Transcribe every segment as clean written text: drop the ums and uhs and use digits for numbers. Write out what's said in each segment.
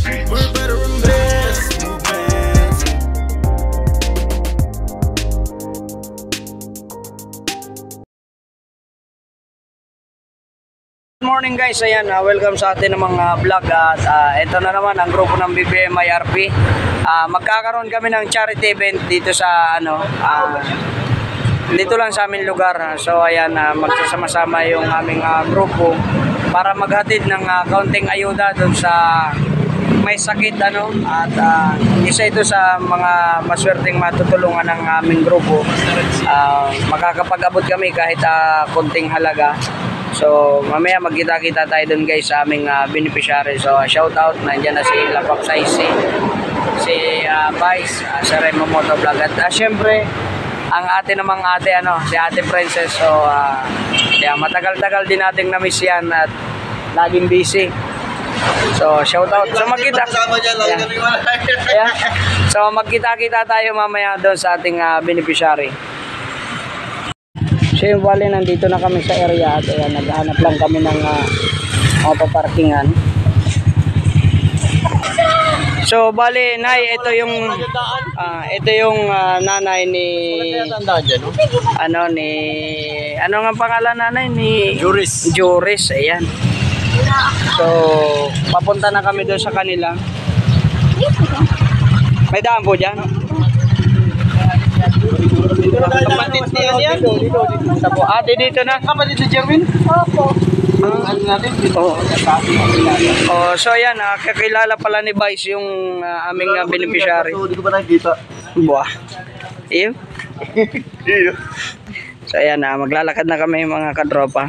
We're better than best. Good morning guys, ayan, welcome sa atin ng mga vlog at ito na naman ang grupo ng BBM IRP. Magkakaroon kami ng charity event dito sa dito lang sa aming lugar. So ayan, magsasama-sama yung aming grupo para maghatid ng kaunting ayuda doon sa may sakit at isa ito sa mga maswerteng matutulungan ng aming grupo. Makakapag-abot kami kahit konting halaga. So mamaya magkita-kita tayo dun guys sa aming beneficiary. So shout out, nandiyan na si Lapak Saisi, si Vice, si Remo Moto Vlog at syempre ang ate namang ate si Ate Princess. So matagal-tagal din nating na-miss yan at laging busy. So shout out. So So magkita-kita tayo mamaya doon sa ating beneficiary. So yung bali, nandito na kami sa area at ayan, naghahanap lang kami ng paparkingan. So bali, Nay, ito yung nanay ni ano nga pangalan nanay ni Joris, ayan. So papunta na kami doon sa kanila. May daan po dyan. Kapatid niya yan. Dito na. Kapatid ni Jerwin? Opo. So ayan, kakilala pala ni Vice yung aming beneficiary. Hindi ko pa nakikita. Buah. Iyo? So ayan, maglalakad na kami mga kadropa.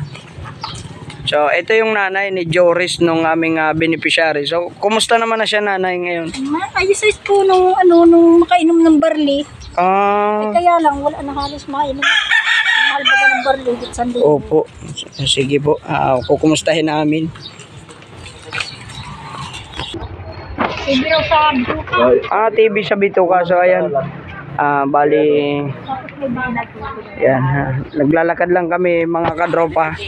So ito yung nanay ni Joris nung aming beneficiary. So kumusta naman na siya nanay ngayon? Ayos po nung makainom ng barley. Kaya lang wala na halos makainom. Mahal ba ng barley? Opo. Sige po. Kukumustahin namin. TV raw sa bituka. TV sa bituka. So ayan. Bali. Yan. Naglalakad lang kami mga kadropa.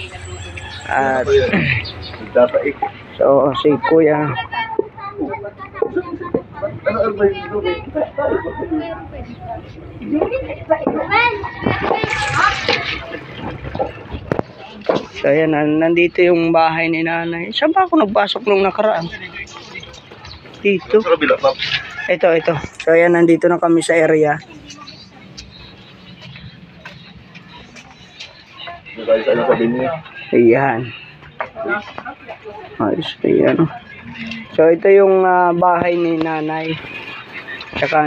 At so si Kuya. So ayan, nandito yung bahay ni nanay. Saan ba ako nagpasok nung nakaraan? Dito. Ito. So ayan, nandito na kami sa area. Ayan. Ayos, ayan. So ito yung bahay ni nanay. Tsaka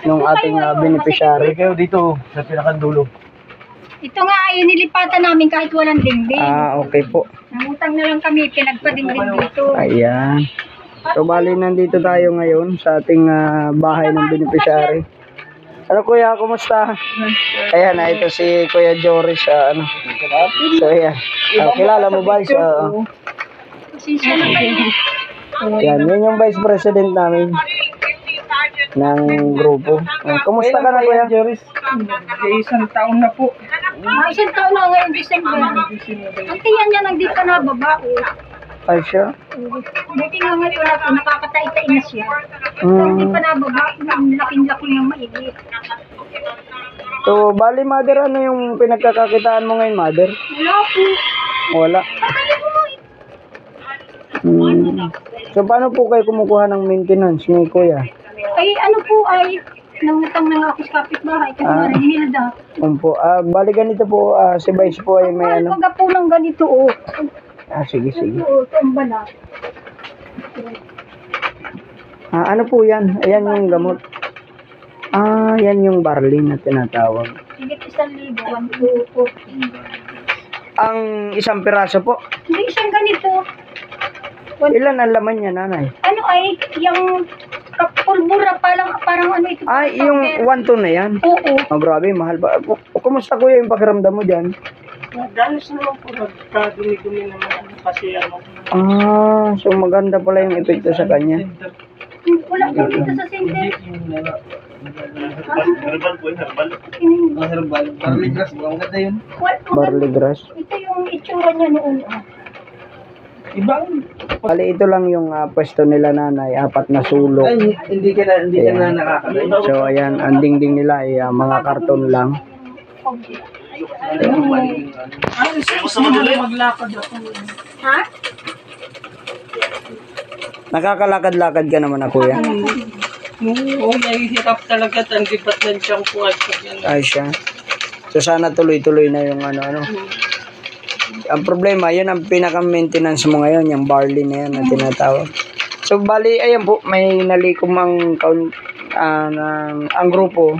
nung ating beneficiary. Kayo dito sa pinakadulo. Ito nga ay nilipatan namin kahit walang dingding. Okay po. Nangutang na lang kami, pinagpa-dingding dito. Ayan. So bali, nandito tayo ngayon sa ating bahay ng beneficiary. Ano kuya, kumusta? Ayan, ito si Kuya Joris. So ayan. Kilala mo ba? Pasensya na kayo. Yan, yun yung vice president namin ng grupo. Kumusta ka na kuya Joris? Isang taon na po. Isang taon na ngayon, December. Ang tiyan niya nang di ka na babae. Ay siya? Buti nga ngayon na po, nakakatay-tay na siya. Pero di pa na babae, laking-laki niyang maigit. So, bali mother, ano yung pinagkakakitaan mo ngayon mother? Wala po. Wala. So, paano po kayo kumukuha ng maintenance ni kuya? Ay, ano po ay, nangutang na nga ako sa kapitbahay kasi marinilda. Bali ganito po, si Vice po ay may ano. Pagka po ng ganito, Sige. Oo, tumbala. Ano po yan? Ayan yung gamot. Yan yung barley na tinatawag. Higit 1,000, 1,240. Ang isang piraso po? Hindi siyang ganito. Ilan ang laman niya, nanay? Ano ay, yung pulbura, parang ano ito. Yung 1 ton na yan? Oo. Grabe, mahal ba? Kumusta kuya yung pakiramdam mo dyan? Dalos naman po, nagkadumi-dumi naman kasi so maganda pala yung epekto sa kanya. Wala po dito sa center. Herbal po yun, herbal. Herbal. Barley grass, ang ganda yun. Barley grass. Ito yung itsura niya noon. Ibang, Bali, ito lang yung pwesto nila nanay, 4 na sulok. ay, hindi ka na nakakalayo. So ayan, ang dingding nila ay mga karton lang. Maglakad ako. Ha? Nakakalakad-lakad ka naman na kuya. Oo, nahihirap talaga. Tangibat ng siyang po at yan. Ay siya. So sana tuloy-tuloy na yung ano. Ang problema, yun ang pinaka-maintenance mo ngayon, yung barley na yan na tinatawag. So bali, ayan po, may nalikom ang grupo.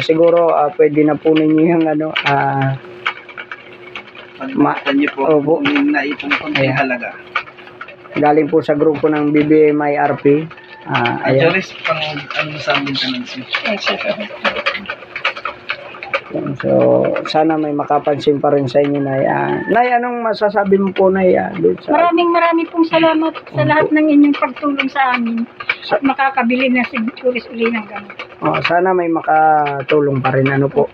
Siguro pwede na po ninyo yung Palimutan niyo po Opo. kung naipong konting Ayan. halaga. Galing po sa grupo ng BBMI RP. Ayan. Joris, pang ano sa maintenance niyo? So, sana may makapansin pa rin sa inyo, Nay. Nay, anong masasabi mo po, Nay? Doon sa... Maraming pong salamat sa lahat ng inyong pagtulong sa amin. At makakabili na si Juris uli ng gamot. sana may makatulong pa rin. Ano po?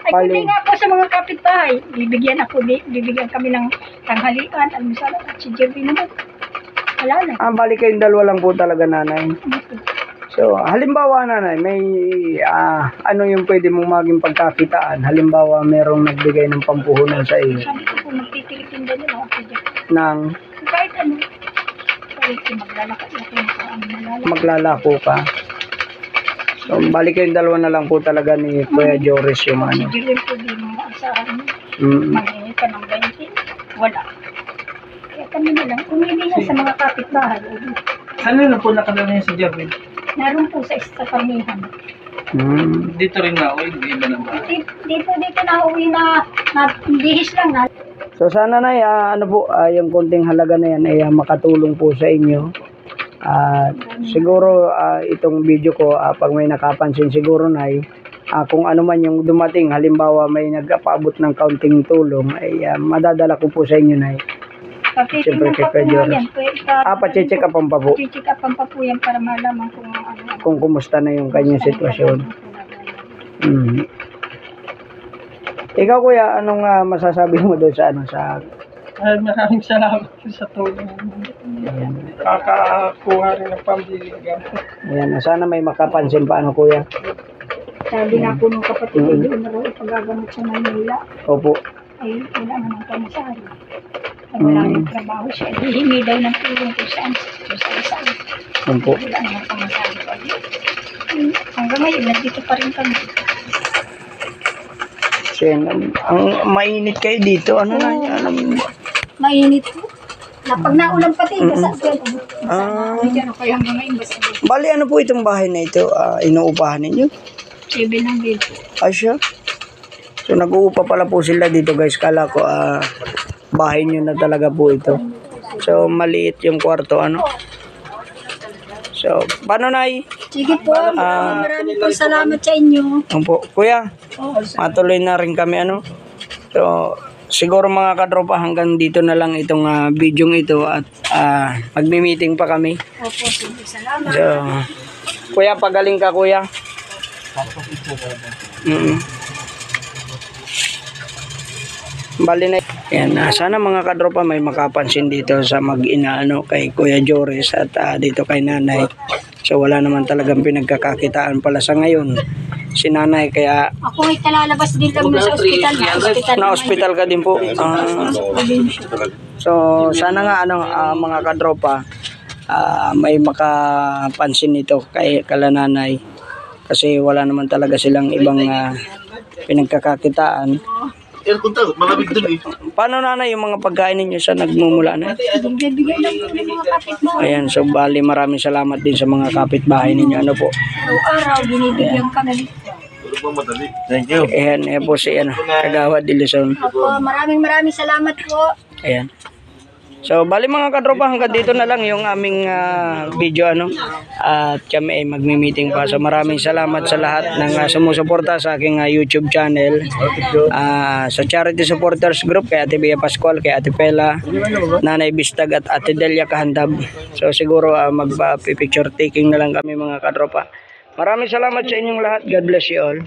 Ay, kundi nga po sa mga kapitbahay. Bibigyan kami ng tanghalian, almusal, at si Jerry naman. Wala na. Bali kayong dalawa lang po talaga, Nanay. So, halimbawa, Nanay, may ano yung pwede mong maging pagkakitaan? Halimbawa, merong nagbigay ng pampuhunan sa iyo Sabi ko po, magtitilitin din nila ako dyan. ng Kahit ano. Kahit maglalakad ako sa amin. maglalako ka. So, bali kayong dalawa na lang po talaga ni Kuya Joris yung Si ano. Jerry po din mga asahan mo. Mm. Maghingi ka ng 20. Wala. Kaya kami na lang. Umili na sa mga kapitbahay. Ano na po nakalala niya si Jerry? Naroon po sa karnihan. Mm. Dito rin na, o hindi iba na ba? Dito na uwi na bihis lang na. So sana na ano po yung konting halaga na yan ay makatulong po sa inyo. Siguro itong video ko pag may nakapansin siguro na kung ano man yung dumating, halimbawa may nagpaabot ng kaunting tulong ay madadala ko po sa inyo na. Siyempre, Patitingnan pa kay po Joris. yan. Pa-check up pa po Check up pa po yan para malaman kung ano. kung kumusta na yung kanyang sitwasyon. Mm. Ikaw kuya, anong masasabi mo doon sa Ay, maraming salamat po sa tulong. Kakakuha rin ng pambili gamot. ayan, sana may makapansin pa kuya. Sabi nga po nung kapatid ko doon na raw ipagagamot sa Manila. Opo. Ay wala naman pamasahe. Ay wala rin trabaho siya. Hihingi daw ng tulong kung saan. Opo. Wala naman pamasahe. Hanggang ngayon, nandito pa rin kami. So, yan, ang mainit kayo dito. Ano na yan? Mainit po. Pag naulan pati, basa dyan. Ah. Kaya hanggang ngayon, basa dyan. Bali, ano po itong bahay na ito? Inuupahan ninyo? 7 ng bill. Asya? So, nag-uupa pala po sila dito, guys. Kala ko, bahay nyo na talaga po ito. So, maliit yung kwarto, ano? So, paano, Nay? Sige po, maraming po salamat sa inyo. Po, kuya, matuloy na rin kami, ano? So, siguro mga katropa, hanggang dito na lang itong video ito at magmi-meeting pa kami. Opo, sige, salamat. So, kuya, pagaling ka, kuya. Bali na yan, sana mga kadropa may makapansin dito sa mag-ina kay Kuya Joris at dito kay Nanay. So wala naman talagang pinagkakakitaan pala sa ngayon si Nanay, kaya Ako ay kalalabas din lang sa ospital. na-hospital ka din po. So sana nga mga kadropa may makapansin nito kay kala Nanay, kasi wala naman talaga silang ibang pinagkakakitaan. Malamig dun eh. Paano, Nanay, yung mga pagkain ninyo sa nagmumula na? Bigay lang po ng mga kapitbahay. Ayan, so bali maraming salamat din sa mga kapitbahay ninyo. Ano po? Araw-araw, binibigyan kami. Thank you. Ayan, po si Kagawad de Luzon. Opo, maraming salamat po. Ayan. So, bali mga katropa, hanggang dito na lang yung aming video, at kami ay magmi-meeting pa. So, maraming salamat sa lahat ng sumusuporta sa aking YouTube channel, sa Charity Supporters Group, kay Ate Bea Pascual, kay Ate Pela, Nanay Bistag at Ate Delia Kahandab. So, siguro magpa-picture taking na lang kami mga katropa. Maraming salamat sa inyong lahat. God bless you all.